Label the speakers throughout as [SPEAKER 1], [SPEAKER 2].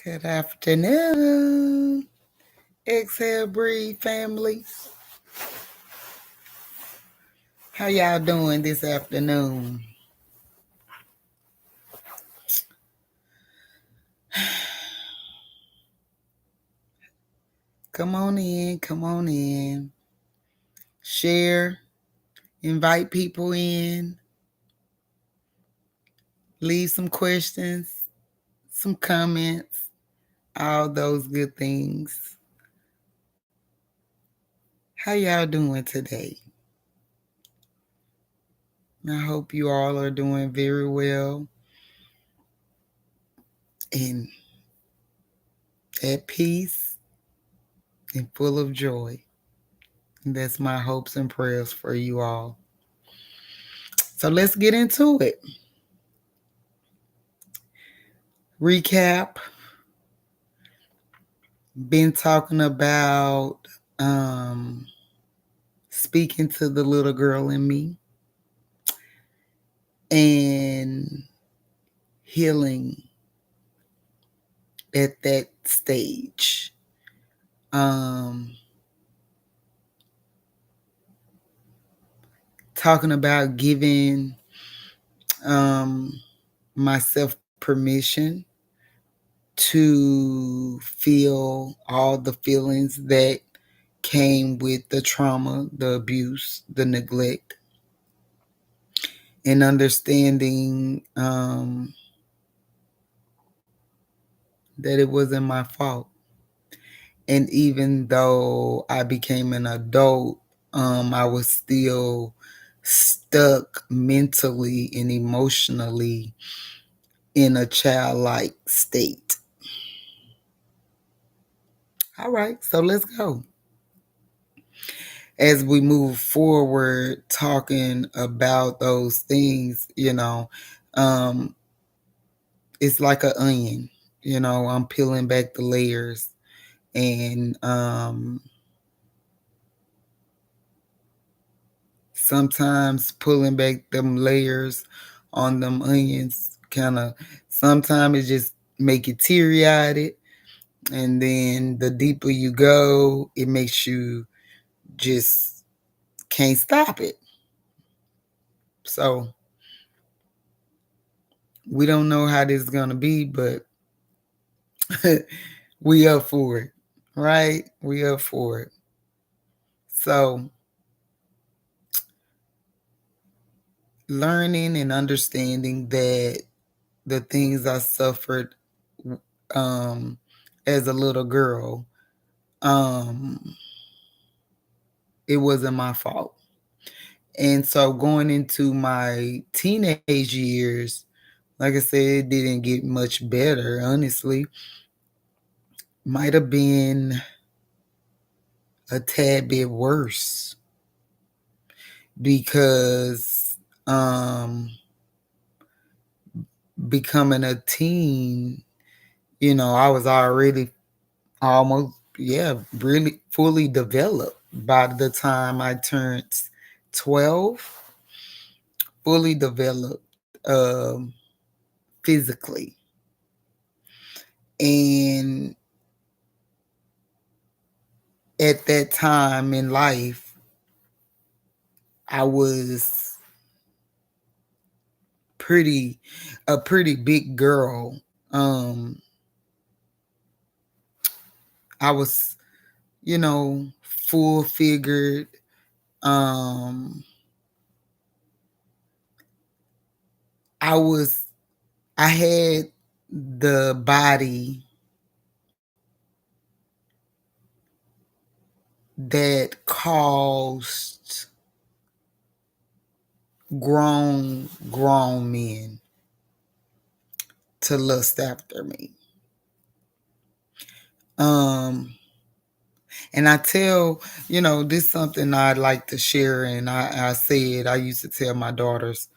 [SPEAKER 1] Good afternoon. Exhale, breathe, family. How y'all doing this afternoon? Come on in, come on in. Share, invite people in, leave some questions, some comments, all those good things. How y'all doing today? I hope you all are doing very well and at peace and full of joy. And that's my hopes and prayers for you all. So let's get into it. Recap. Been talking about speaking to the little girl in me and healing at that stage. Talking about giving myself permission to feel all the feelings that came with the trauma, the abuse, the neglect, and understanding that it wasn't my fault. And even though I became an adult, I was still stuck mentally and emotionally in a childlike state. All right, so let's go. As we move forward talking about those things, it's like an onion. I'm peeling back the layers and sometimes pulling back them layers on them onions sometimes it just make you teary-eyed, and then the deeper you go, it makes you just can't stop it. So we don't know how this is gonna be, but we up for it, right? We up for it. So learning and understanding that the things I suffered as a little girl, it wasn't my fault. And so going into my teenage years, like I said, it didn't get much better, honestly. Might have been a tad bit worse because becoming a teen, I was already almost, really fully developed by the time I turned 12, fully developed physically. And at that time in life, I was a pretty big girl. I was, full figured. I had the body that caused grown men to lust after me. And I tell, this is something I'd like to share. And I used to tell my daughters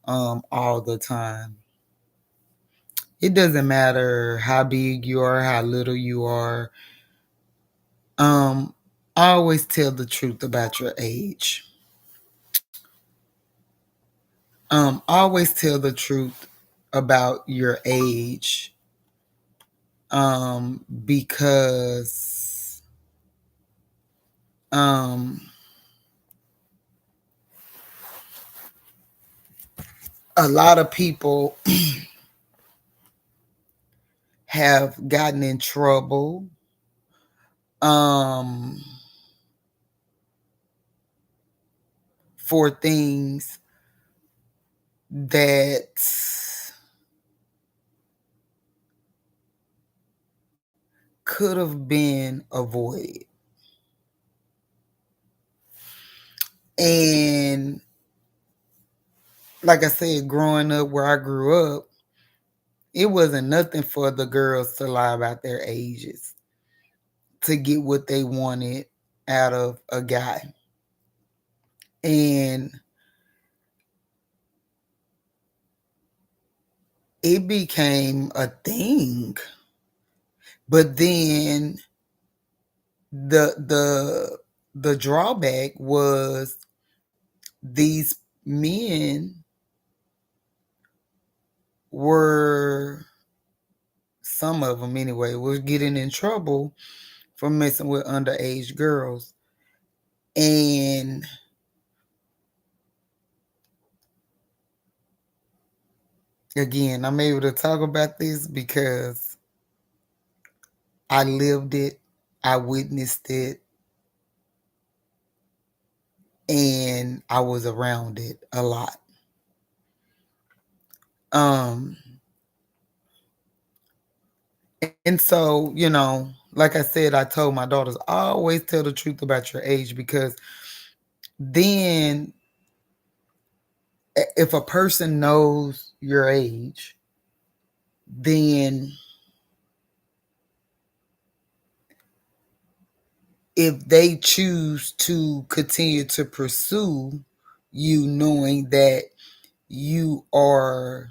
[SPEAKER 1] all the time. It doesn't matter how big you are, how little you are. I always tell the truth about your age. Always tell the truth about your age. because um, a lot of people have gotten in trouble um, for things that could have been avoided. And like I said, growing up where I grew up, it wasn't nothing for the girls to lie about their ages to get what they wanted out of a guy. And it became a thing. But then the drawback was these men were, some of them anyway, were getting in trouble for messing with underage girls. And again, I'm able to talk about this because I lived it, I witnessed it, and I was around it a lot. Um, and so, like I said, I told my daughters, always tell the truth about your age, because then if a person knows your age, then if they choose to continue to pursue you knowing that you are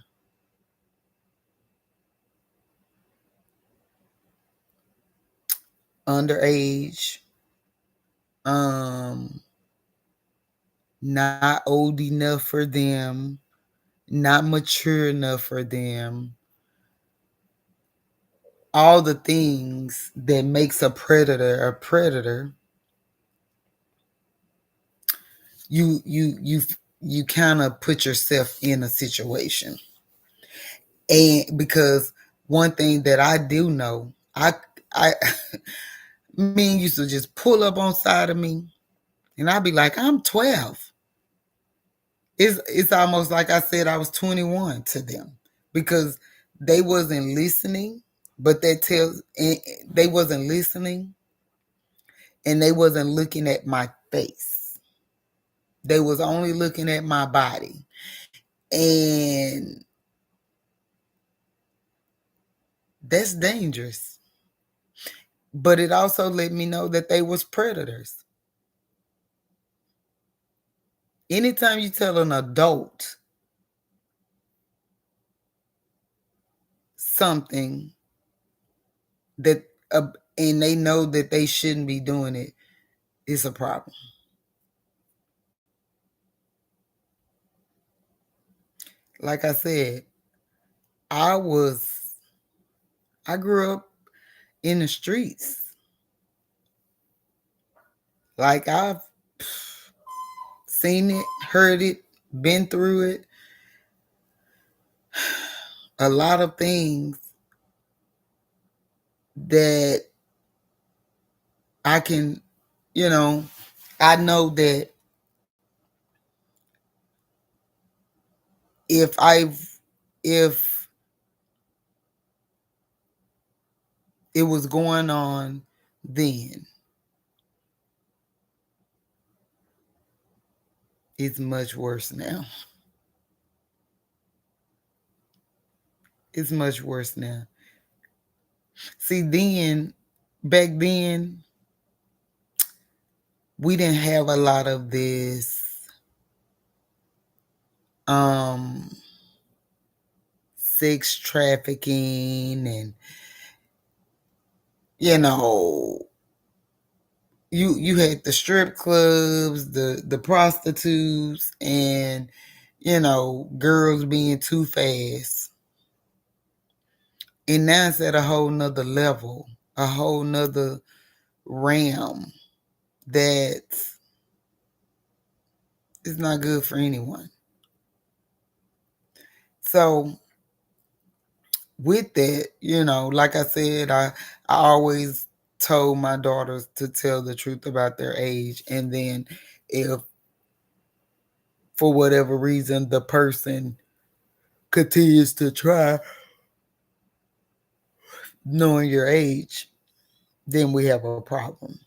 [SPEAKER 1] underage, um, not old enough for them, not mature enough for them, all the things that makes a predator, you kind of put yourself in a situation. And because one thing that I do know, I men used to just pull up on side of me, and I'd be like, I'm 12. It's almost like I said I was 21 to them, because they wasn't listening. But that tells, they wasn't listening, and they wasn't looking at my face. They was only looking at my body, and that's dangerous. But it also let me know that they was predators. Anytime you tell an adult something that and they know that they shouldn't be doing it, it's a problem. Like I said, I was I grew up in the streets. Like, I've seen it, heard it, been through it. A lot of things that I can, you know, I know that if I've if it was going on then, it's much worse now. It's much worse now. See, back then, we didn't have a lot of this um sex trafficking, and you know you had the strip clubs, the prostitutes, and girls being too fast. And now it's at a whole nother level, a whole nother realm that is not good for anyone. So with that, like I said, I always told my daughters to tell the truth about their age. And then if for whatever reason the person continues to try knowing your age, then we have a problem.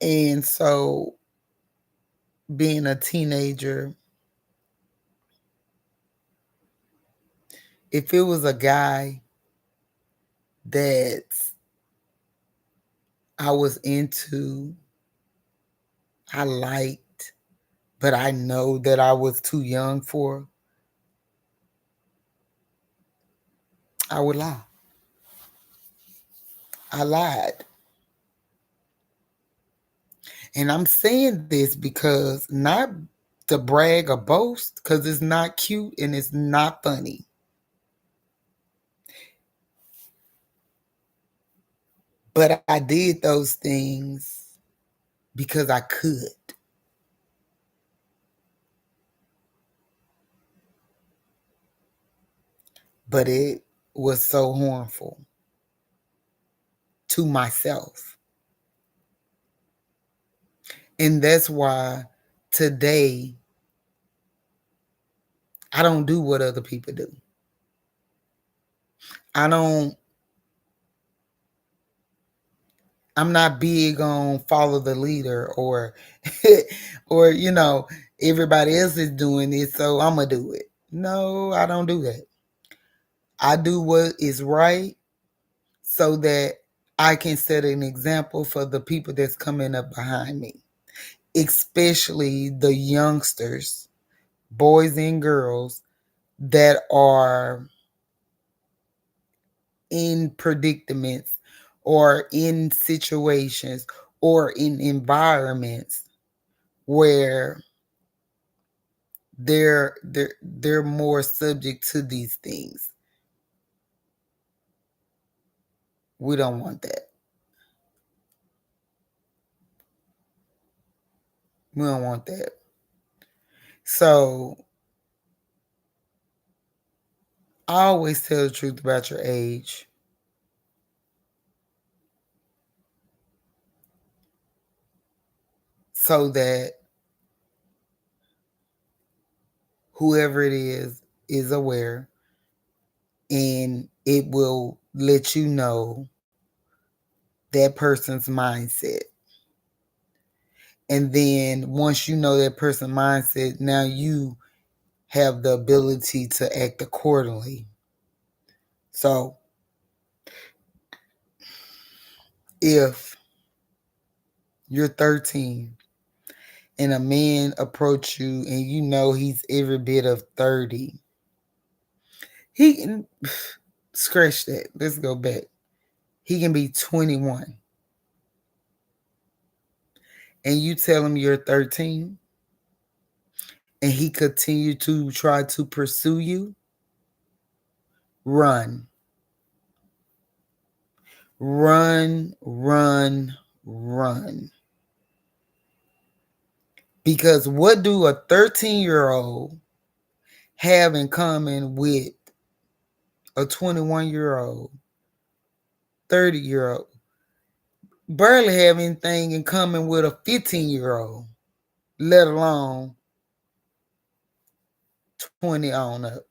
[SPEAKER 1] And so being a teenager, if it was a guy that I was into, I liked, but I know that I was too young for, I would lie. I lied. And I'm saying this because not to brag or boast, because it's not cute and it's not funny. But I did those things because I could. But it was so harmful to myself. And that's why today I don't do what other people do. I'm not big on follow the leader or or everybody else is doing it, so I'm gonna do it. No, I don't do that. I do what is right so that I can set an example for the people that's coming up behind me, especially the youngsters, boys and girls that are in predicaments or in situations or in environments where they're more subject to these things. We don't want that. We don't want that. So I always tell the truth about your age. So that whoever it is aware, and it will let you know that person's mindset. And then once you know that person's mindset, now you have the ability to act accordingly. So if you're 13 and a man approach you and you know he's every bit of 30, he can scratch that. Let's go back. He can be 21. And you tell him you're 13 and he continue to try to pursue you, run. Run, run, run. Because what do a 13-year-old have in common with a 21-year-old, 30-year-old? Barely have anything in common with a 15-year-old, let alone 20 on up.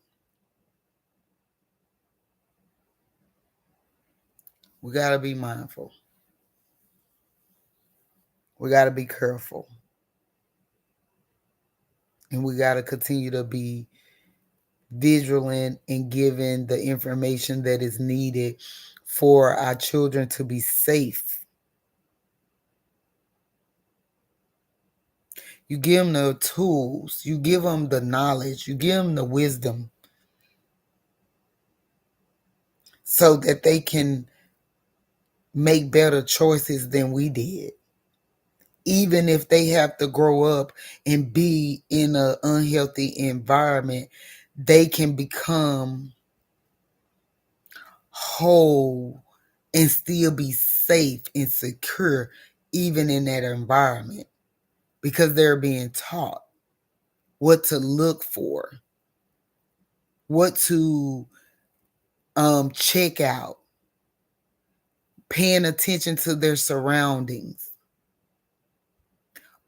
[SPEAKER 1] We got to be mindful. We got to be careful. And we got to continue to be vigilant in giving the information that is needed for our children to be safe. You give them the tools, you give them the knowledge, you give them the wisdom so that they can make better choices than we did. Even if they have to grow up and be in an unhealthy environment, they can become whole and still be safe and secure even in that environment, because they're being taught what to look for, what to check out, paying attention to their surroundings,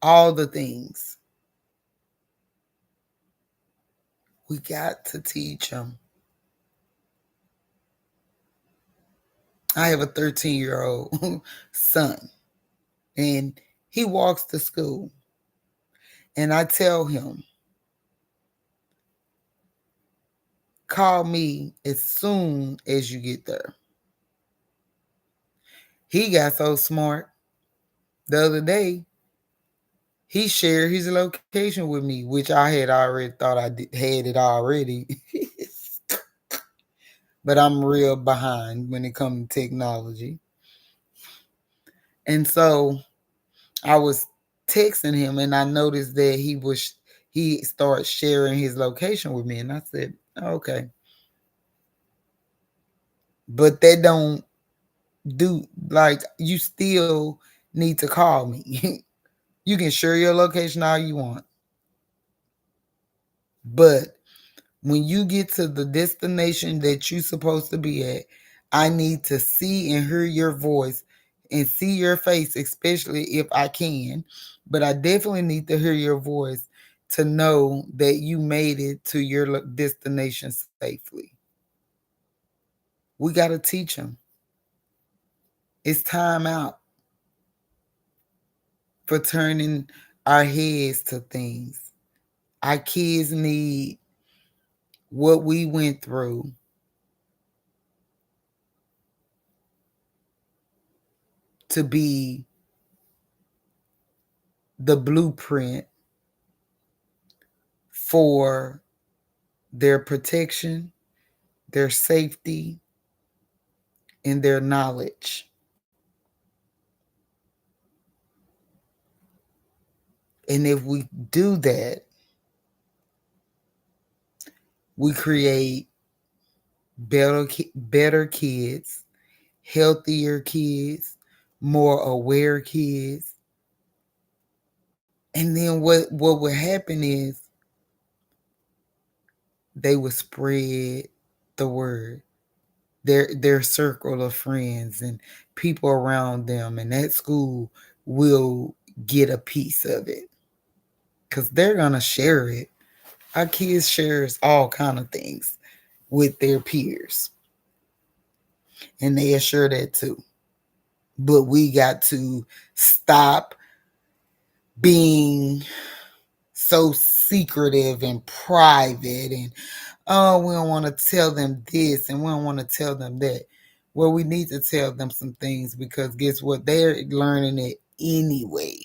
[SPEAKER 1] all the things. We got to teach them. I have a 13-year-old son, and he walks to school. And I tell him, call me as soon as you get there. He got so smart. The other day, he shared his location with me, which I had already thought had it already. But I'm real behind when it comes to technology. And so I was texting him, and I noticed that he started sharing his location with me, and I said, okay. But that don't do, like, you still need to call me. You can share your location all you want. But when you get to the destination that you're supposed to be at, I need to see and hear your voice and see your face, especially if I can. But I definitely need to hear your voice to know that you made it to your destination safely. We got to teach them. It's time out for turning our heads to things. Our kids need what we went through to be the blueprint for their protection, their safety, and their knowledge. And if we do that, we create better kids, healthier kids, more aware kids. And then what would happen is they would spread the word. Their circle of friends and people around them, and that school will get a piece of it because they're gonna share it. Our kids shares all kind of things with their peers, and they share that too. But we got to stop being so secretive and private, and oh, we don't want to tell them this and we don't want to tell them that. Well, we need to tell them some things, because guess what? They're learning it anyway.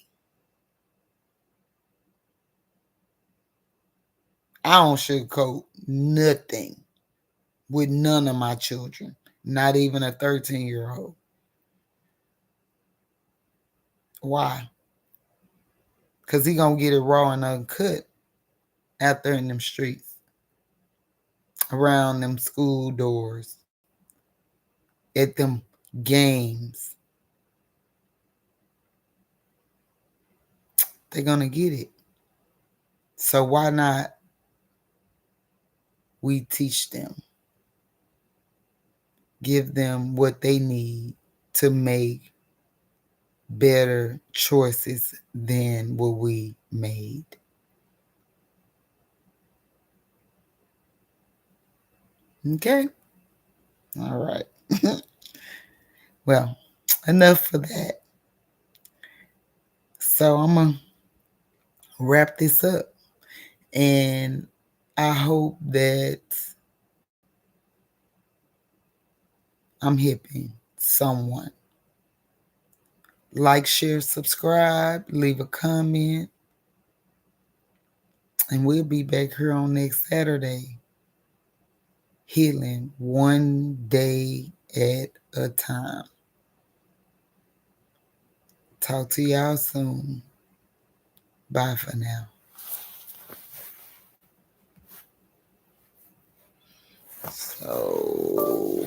[SPEAKER 1] I don't sugarcoat nothing with none of my children, not even a 13-year-old. Why? Because he going to get it raw and uncut out there in them streets, around them school doors, at them games. They're going to get it. So why not we teach them, give them what they need to make better choices than what we made. Okay? All right. Well, enough for that. So I'm going to wrap this up. And I hope that I'm helping someone. Like, share, subscribe, leave a comment. And we'll be back here on next Saturday, healing one day at a time. Talk to y'all soon. Bye for now. So